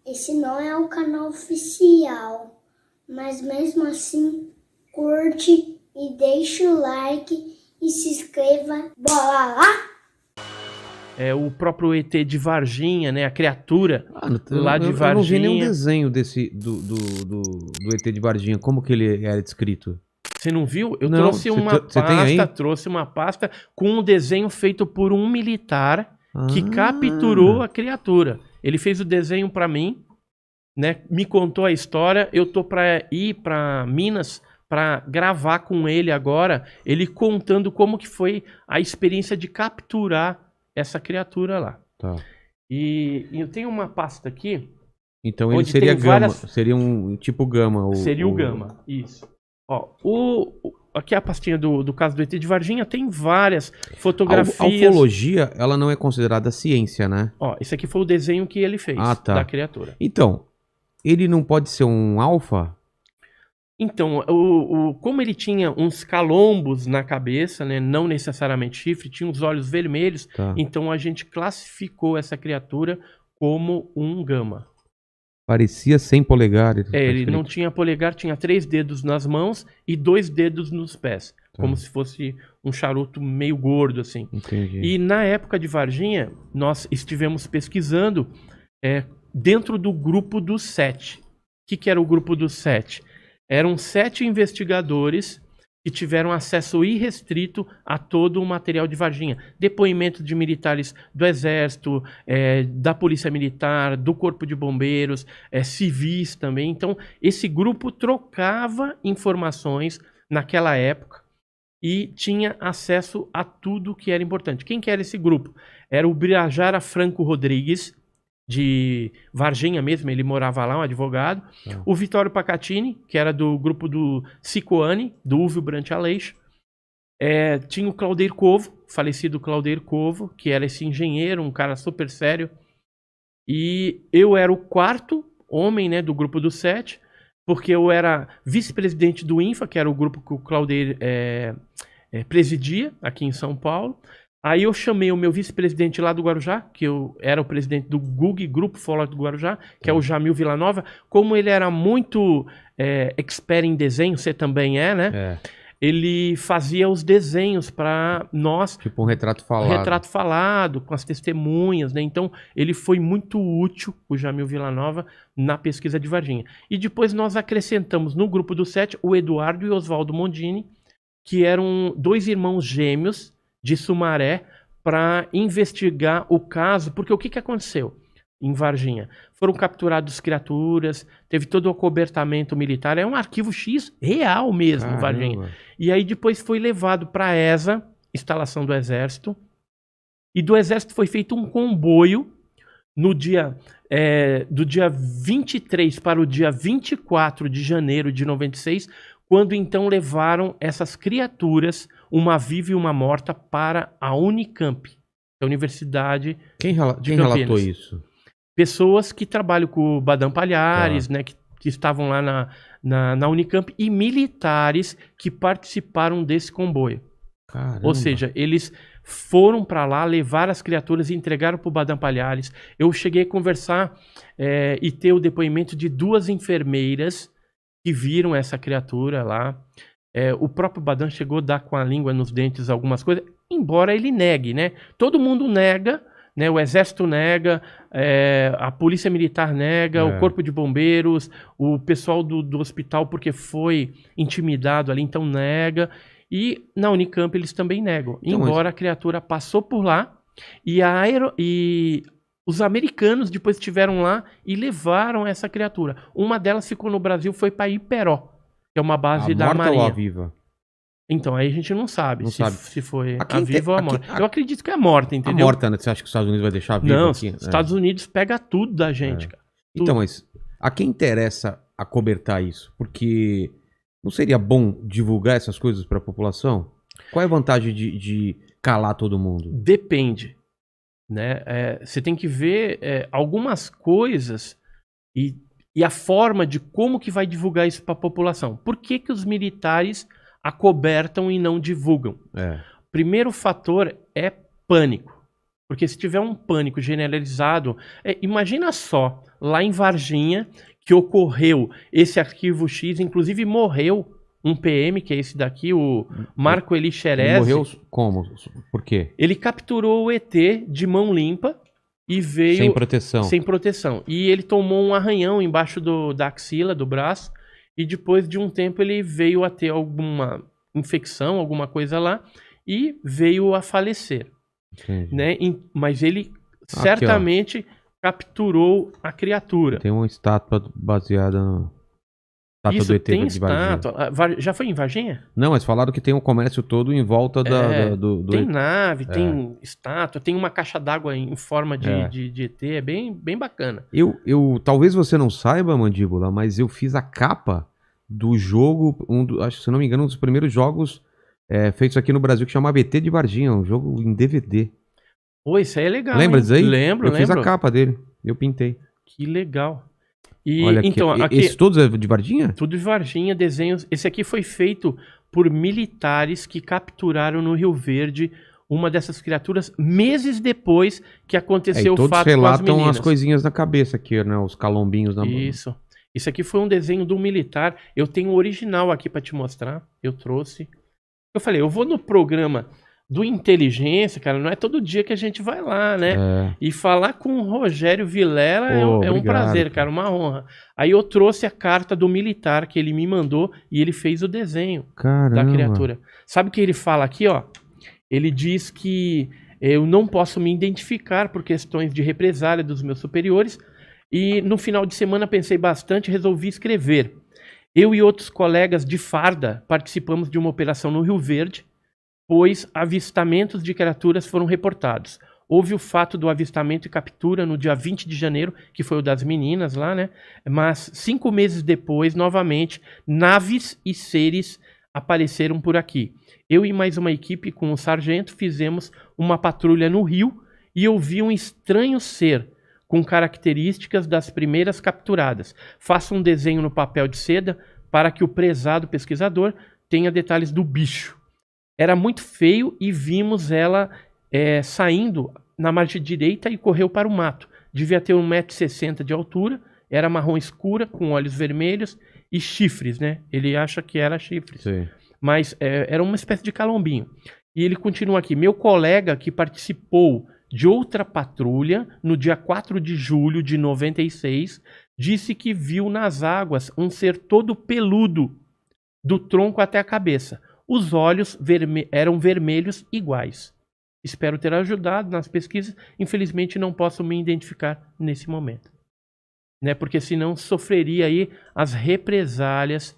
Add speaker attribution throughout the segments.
Speaker 1: esse não é o canal oficial, mas mesmo assim, curte e deixe o like e se inscreva. Bora lá?
Speaker 2: É o próprio ET de Varginha, né? A criatura lá de
Speaker 3: Eu não vi nenhum
Speaker 2: Varginha.
Speaker 3: desenho do ET de Varginha. Como que ele era descrito?
Speaker 2: Você não viu? Eu
Speaker 3: Não,
Speaker 2: trouxe uma
Speaker 3: você tem aí?
Speaker 2: pasta, trouxe uma pasta com um desenho feito por um militar que
Speaker 3: Ah.
Speaker 2: capturou a criatura. Ele fez o desenho pra mim, né? Me contou a história. Eu tô pra ir pra Minas pra gravar com ele agora, ele contando como que foi a experiência de capturar essa criatura lá.
Speaker 3: Tá.
Speaker 2: E eu tenho uma pasta aqui.
Speaker 3: Então ele
Speaker 2: onde
Speaker 3: seria
Speaker 2: tem
Speaker 3: gama,
Speaker 2: várias-
Speaker 3: seria um tipo gama.
Speaker 2: Seria o Gama, isso. Ó, aqui a pastinha do caso do ET de Varginha tem várias fotografias.
Speaker 3: A ufologia, ela não é considerada ciência, né?
Speaker 2: Ó, esse aqui foi o desenho que ele fez
Speaker 3: tá.
Speaker 2: da criatura.
Speaker 3: Então, ele não pode ser um alfa?
Speaker 2: Então, como ele tinha uns calombos na cabeça, né, não necessariamente chifre, tinha os olhos vermelhos,
Speaker 3: Tá.
Speaker 2: então a gente classificou essa criatura como um Gama.
Speaker 3: Parecia 100 polegares. tá
Speaker 2: Ele
Speaker 3: escrito.
Speaker 2: não tinha polegar, tinha 3 dedos nas mãos e 2 dedos nos pés.
Speaker 3: Tá.
Speaker 2: Como se fosse um charuto meio gordo, assim.
Speaker 3: Entendi.
Speaker 2: E na época de Varginha, nós estivemos pesquisando dentro do grupo dos 7. O que era o grupo dos 7? Eram 7 investigadores que tiveram acesso irrestrito a todo o material de Varginha. Depoimento de militares do Exército, da Polícia Militar, do Corpo de Bombeiros, civis também. Então, esse grupo trocava informações naquela época e tinha acesso a tudo que era importante. Quem que era esse grupo? Era o Birajara Franco Rodrigues, de Varginha mesmo, ele morava lá, um advogado. O Vitório Pacatini, que era do grupo do Cicoane, do Úvio Brant Aleixo. Tinha o Claudeir Covo, falecido Claudeir Covo, que era esse engenheiro, um cara super sério. E eu era o 4º homem, né, do grupo dos 7, porque eu era vice-presidente do INFA, que era o grupo que o Claudeir presidia aqui em São Paulo. Aí eu chamei o meu vice-presidente lá do Guarujá, que eu era o presidente do GUG, Grupo Ufológico do Guarujá, que é o Jamil Villanova. Como ele era muito expert em desenho, você também né? Ele fazia os desenhos para nós.
Speaker 3: Tipo um retrato falado.
Speaker 2: Retrato falado, com as testemunhas, né? Então, ele foi muito útil, o Jamil Villanova, na pesquisa de Varginha. E depois nós acrescentamos no grupo do 7 o Eduardo e o Oswaldo Mondini, que eram 2 irmãos gêmeos de Sumaré, para investigar o caso, porque o que aconteceu em Varginha? Foram capturados criaturas, teve todo o acobertamento militar, é um arquivo X real mesmo,
Speaker 3: Caramba.
Speaker 2: Varginha. E aí depois foi levado para a ESA, instalação do Exército, e do Exército foi feito um comboio no dia, do dia 23 para o dia 24 de janeiro de 96, quando então levaram essas criaturas, uma viva e uma morta, para a Unicamp, a Universidade
Speaker 3: Quem
Speaker 2: de Campinas.
Speaker 3: relatou isso?
Speaker 2: Pessoas que trabalham com o Badam Palhares, né, que estavam lá na Unicamp, e militares que participaram desse comboio.
Speaker 3: Caramba.
Speaker 2: Ou seja, eles foram para lá, levaram as criaturas e entregaram para o Badam Palhares. Eu cheguei a conversar e ter o depoimento de 2 enfermeiras que viram essa criatura lá. O próprio Badam chegou a dar com a língua nos dentes algumas coisas, embora ele negue, né? Todo mundo nega, né? O Exército nega, a Polícia Militar nega, o Corpo de Bombeiros, o pessoal do hospital, porque foi intimidado ali, então nega. E na Unicamp eles também negam,
Speaker 3: Então,
Speaker 2: embora a criatura passou por lá e os americanos depois estiveram lá e levaram essa criatura. Uma delas ficou no Brasil, foi para Iperó, que é uma base da
Speaker 3: morta
Speaker 2: Marinha.
Speaker 3: ou a viva?
Speaker 2: Então, aí a gente não sabe, se foi
Speaker 3: Aqui
Speaker 2: a viva ou a morta. Eu acredito que é morta,
Speaker 3: A
Speaker 2: entendeu?
Speaker 3: morta, né? Você acha que os Estados Unidos vai deixar viva
Speaker 2: Não,
Speaker 3: aqui?
Speaker 2: os Estados Unidos pega tudo da gente, cara. Tudo.
Speaker 3: Então, mas a quem interessa acobertar isso? Porque não seria bom divulgar essas coisas para a população? Qual é a vantagem de calar todo mundo?
Speaker 2: Depende, né? Você tem que ver algumas coisas e a forma de como que vai divulgar isso para a população. Por que que os militares acobertam e não divulgam? Primeiro fator é pânico. Porque se tiver um pânico generalizado, imagina só, lá em Varginha, que ocorreu esse arquivo X, inclusive morreu um PM, que é esse daqui, o Marco Eli
Speaker 3: Ele
Speaker 2: Xerez.
Speaker 3: morreu como? Por quê?
Speaker 2: Ele capturou o ET de mão limpa e veio...
Speaker 3: Sem proteção.
Speaker 2: Sem proteção. E ele tomou um arranhão embaixo da axila, do braço, e depois de um tempo ele veio a ter alguma infecção, alguma coisa lá, e veio a falecer.
Speaker 3: Entendi.
Speaker 2: Né? Mas ele certamente capturou a criatura.
Speaker 3: Tem uma estátua baseada no...
Speaker 2: Isso,
Speaker 3: do ET
Speaker 2: tem
Speaker 3: de Varginha.
Speaker 2: estátua. Já foi em Varginha?
Speaker 3: Não, mas falaram que tem um comércio todo em volta do
Speaker 2: tem
Speaker 3: ET.
Speaker 2: nave, tem estátua, tem uma caixa d'água em forma de ET, é bem bacana.
Speaker 3: Talvez você não saiba, Mandíbula, mas eu fiz a capa do jogo, acho que se não me engano, um dos primeiros jogos feitos aqui no Brasil, que chamava ET de Varginha, um jogo em DVD.
Speaker 2: Pô, isso aí é legal.
Speaker 3: Lembra disso aí?
Speaker 2: Lembro.
Speaker 3: Eu fiz a capa dele, eu pintei.
Speaker 2: Que legal. E,
Speaker 3: olha aqui,
Speaker 2: então, aqui,
Speaker 3: esse todos é de Varginha?
Speaker 2: Tudo de Varginha, desenhos. Esse aqui foi feito por militares que capturaram no Rio Verde uma dessas criaturas meses depois que aconteceu o fato com as meninas.
Speaker 3: Todos relatam as coisinhas na cabeça aqui, né? Os calombinhos na mão.
Speaker 2: Isso. Isso aqui foi um desenho do militar. Eu tenho o original aqui para te mostrar. Eu trouxe. Eu falei, eu vou no programa do Inteligência, cara, não é todo dia que a gente vai lá, né? E falar com o Rogério Vilela é um prazer, cara, uma honra. Aí eu trouxe a carta do militar que ele me mandou e ele fez o desenho da criatura. Sabe o que ele fala aqui, ó? Ele diz que eu não posso me identificar por questões de represália dos meus superiores e no final de semana pensei bastante e resolvi escrever. Eu e outros colegas de farda participamos de uma operação no Rio Verde, pois avistamentos de criaturas foram reportados. Houve o fato do avistamento e captura no dia 20 de janeiro, que foi o das meninas lá, né? Mas 5 meses depois, novamente, naves e seres apareceram por aqui. Eu e mais uma equipe com o sargento fizemos uma patrulha no rio e eu vi um estranho ser com características das primeiras capturadas. Faça um desenho no papel de seda para que o prezado pesquisador tenha detalhes do bicho. Era muito feio e vimos ela saindo na margem direita e correu para o mato. Devia ter 1,60 m de altura, era marrom escura, com olhos vermelhos e chifres, né? Ele acha que era chifres.
Speaker 3: Sim.
Speaker 2: Mas era uma espécie de calombinho. E ele continua aqui. Meu colega que participou de outra patrulha no dia 4 de julho de 96 disse que viu nas águas um ser todo peludo, do tronco até a cabeça. Os olhos eram vermelhos iguais. Espero ter ajudado nas pesquisas. Infelizmente não posso me identificar nesse momento. Né? Porque senão sofreria aí as represálias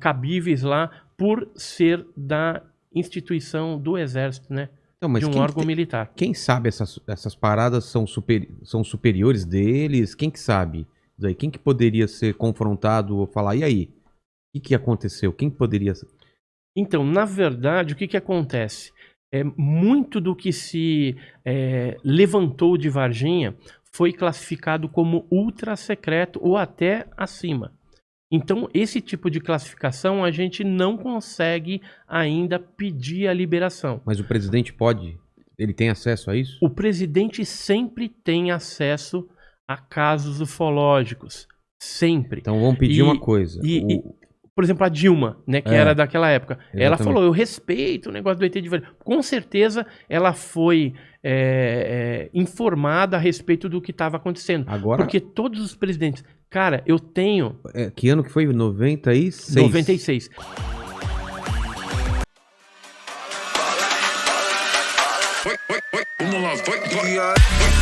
Speaker 2: cabíveis lá por ser da instituição do Exército, né?
Speaker 3: Não, mas
Speaker 2: de um órgão militar.
Speaker 3: Quem sabe essas paradas são superiores deles? Quem que sabe? Daí, quem que poderia ser confrontado ou falar, e aí? O que aconteceu? Quem poderia...
Speaker 2: Então, na verdade, o que acontece? Muito do que se levantou de Varginha foi classificado como ultra secreto ou até acima. Então, esse tipo de classificação a gente não consegue ainda pedir a liberação.
Speaker 3: Mas o presidente pode? Ele tem acesso a isso?
Speaker 2: O presidente sempre tem acesso a casos ufológicos. Sempre.
Speaker 3: Então, vamos pedir uma coisa.
Speaker 2: Por exemplo, a Dilma, né, que era daquela época,
Speaker 3: exatamente.
Speaker 2: Ela falou, eu respeito o negócio do ET de Varginha. Com certeza ela foi informada a respeito do que estava acontecendo.
Speaker 3: Agora...
Speaker 2: Porque todos os presidentes... Cara, eu tenho...
Speaker 3: que ano que foi? 96?
Speaker 2: 96.
Speaker 4: Vamos lá, vai.